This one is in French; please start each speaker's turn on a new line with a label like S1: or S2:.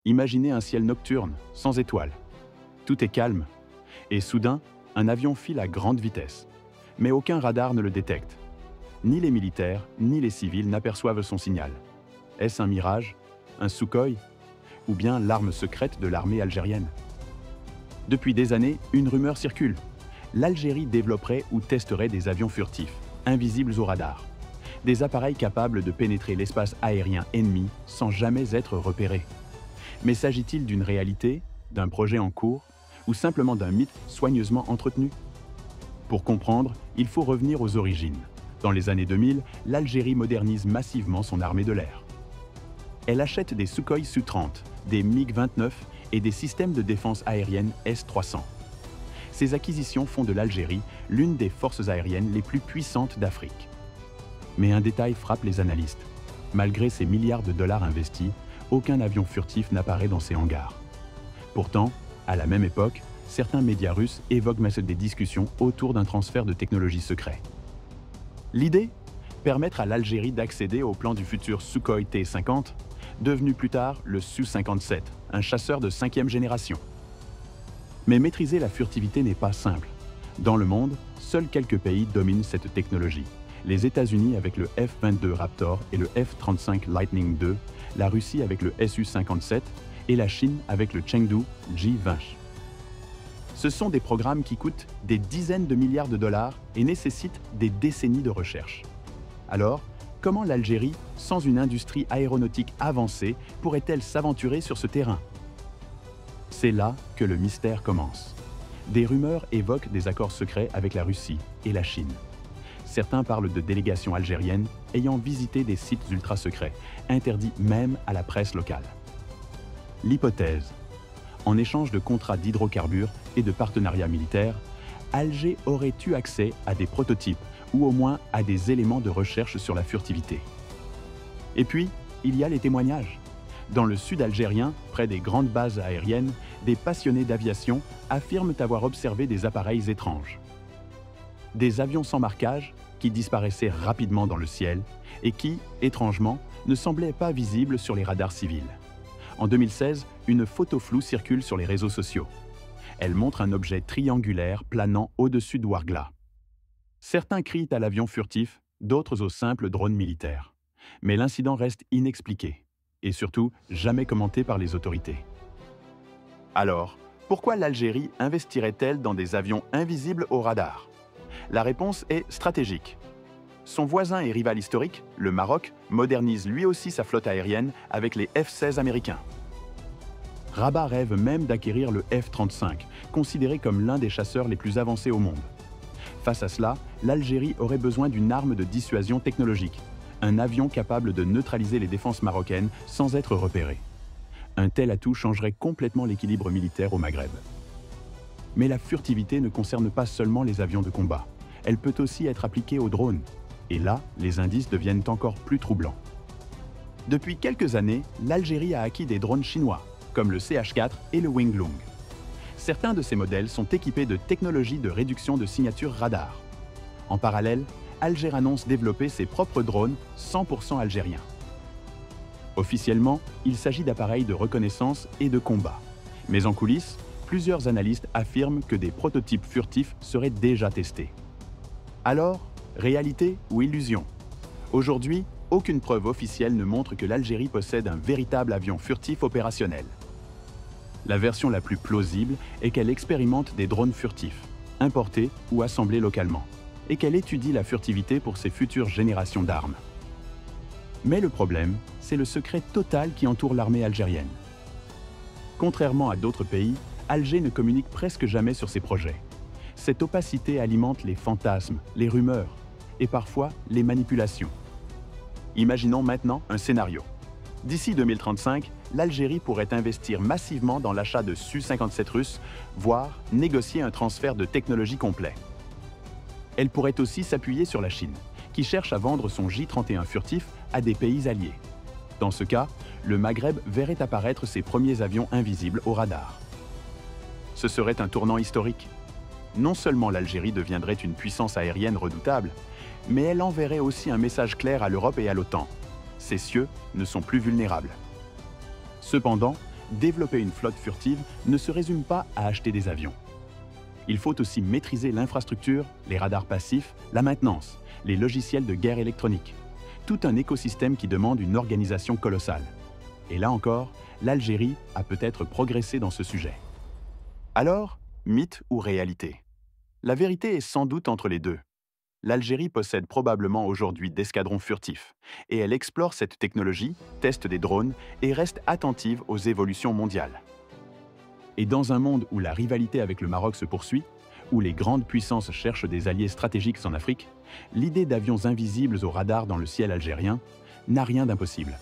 S1: Imaginez un ciel nocturne, sans étoiles. Tout est calme. Et soudain, un avion file à grande vitesse. Mais aucun radar ne le détecte. Ni les militaires, ni les civils n'aperçoivent son signal. Est-ce un mirage, un Sukhoi, ou bien l'arme secrète de l'armée algérienne? Depuis des années, une rumeur circule. L'Algérie développerait ou testerait des avions furtifs, invisibles au radar. Des appareils capables de pénétrer l'espace aérien ennemi sans jamais être repérés. Mais s'agit-il d'une réalité, d'un projet en cours, ou simplement d'un mythe soigneusement entretenu? Pour comprendre, il faut revenir aux origines. Dans les années 2000, l'Algérie modernise massivement son armée de l'air. Elle achète des Sukhoi Su-30, des MiG-29 et des systèmes de défense aérienne S-300. Ces acquisitions font de l'Algérie l'une des forces aériennes les plus puissantes d'Afrique. Mais un détail frappe les analystes. Malgré ces milliards de dollars investis, aucun avion furtif n'apparaît dans ces hangars. Pourtant, à la même époque, certains médias russes évoquent des discussions autour d'un transfert de technologies secrets. L'idée? Permettre à l'Algérie d'accéder au plan du futur Sukhoi T-50, devenu plus tard le Su-57, un chasseur de 5e génération. Mais maîtriser la furtivité n'est pas simple. Dans le monde, seuls quelques pays dominent cette technologie. Les États-Unis avec le F-22 Raptor et le F-35 Lightning II, la Russie avec le Su-57 et la Chine avec le Chengdu J-20. Ce sont des programmes qui coûtent des dizaines de milliards de dollars et nécessitent des décennies de recherche. Alors, comment l'Algérie, sans une industrie aéronautique avancée, pourrait-elle s'aventurer sur ce terrain? C'est là que le mystère commence. Des rumeurs évoquent des accords secrets avec la Russie et la Chine. Certains parlent de délégations algériennes ayant visité des sites ultra-secrets, interdits même à la presse locale. L'hypothèse: en échange de contrats d'hydrocarbures et de partenariats militaires, Alger aurait eu accès à des prototypes ou au moins à des éléments de recherche sur la furtivité. Et puis, il y a les témoignages. Dans le sud algérien, près des grandes bases aériennes, des passionnés d'aviation affirment avoir observé des appareils étranges. Des avions sans marquage qui disparaissaient rapidement dans le ciel et qui, étrangement, ne semblaient pas visibles sur les radars civils. En 2016, une photo floue circule sur les réseaux sociaux. Elle montre un objet triangulaire planant au-dessus d'Ouargla. Certains crient à l'avion furtif, d'autres au simple drone militaire. Mais l'incident reste inexpliqué et surtout jamais commenté par les autorités. Alors, pourquoi l'Algérie investirait-elle dans des avions invisibles au radar? La réponse est stratégique. Son voisin et rival historique, le Maroc, modernise lui aussi sa flotte aérienne avec les F-16 américains. Rabat rêve même d'acquérir le F-35, considéré comme l'un des chasseurs les plus avancés au monde. Face à cela, l'Algérie aurait besoin d'une arme de dissuasion technologique, un avion capable de neutraliser les défenses marocaines sans être repéré. Un tel atout changerait complètement l'équilibre militaire au Maghreb. Mais la furtivité ne concerne pas seulement les avions de combat. Elle peut aussi être appliquée aux drones. Et là, les indices deviennent encore plus troublants. Depuis quelques années, l'Algérie a acquis des drones chinois, comme le CH-4 et le Winglong. Certains de ces modèles sont équipés de technologies de réduction de signature radar. En parallèle, Alger annonce développer ses propres drones 100% algériens. Officiellement, il s'agit d'appareils de reconnaissance et de combat. Mais en coulisses, plusieurs analystes affirment que des prototypes furtifs seraient déjà testés. Alors, réalité ou illusion? Aujourd'hui, aucune preuve officielle ne montre que l'Algérie possède un véritable avion furtif opérationnel. La version la plus plausible est qu'elle expérimente des drones furtifs, importés ou assemblés localement, et qu'elle étudie la furtivité pour ses futures générations d'armes. Mais le problème, c'est le secret total qui entoure l'armée algérienne. Contrairement à d'autres pays, Alger ne communique presque jamais sur ses projets. Cette opacité alimente les fantasmes, les rumeurs et parfois les manipulations. Imaginons maintenant un scénario. D'ici 2035, l'Algérie pourrait investir massivement dans l'achat de Su-57 russes, voire négocier un transfert de technologie complet. Elle pourrait aussi s'appuyer sur la Chine, qui cherche à vendre son J-31 furtif à des pays alliés. Dans ce cas, le Maghreb verrait apparaître ses premiers avions invisibles au radar. Ce serait un tournant historique. Non seulement l'Algérie deviendrait une puissance aérienne redoutable, mais elle enverrait aussi un message clair à l'Europe et à l'OTAN. Ces cieux ne sont plus vulnérables. Cependant, développer une flotte furtive ne se résume pas à acheter des avions. Il faut aussi maîtriser l'infrastructure, les radars passifs, la maintenance, les logiciels de guerre électronique. Tout un écosystème qui demande une organisation colossale. Et là encore, l'Algérie a peut-être progressé dans ce sujet. Alors, mythe ou réalité? La vérité est sans doute entre les deux. L'Algérie possède probablement aujourd'hui d'escadrons furtifs, et elle explore cette technologie, teste des drones et reste attentive aux évolutions mondiales. Et dans un monde où la rivalité avec le Maroc se poursuit, où les grandes puissances cherchent des alliés stratégiques en Afrique, l'idée d'avions invisibles au radar dans le ciel algérien n'a rien d'impossible.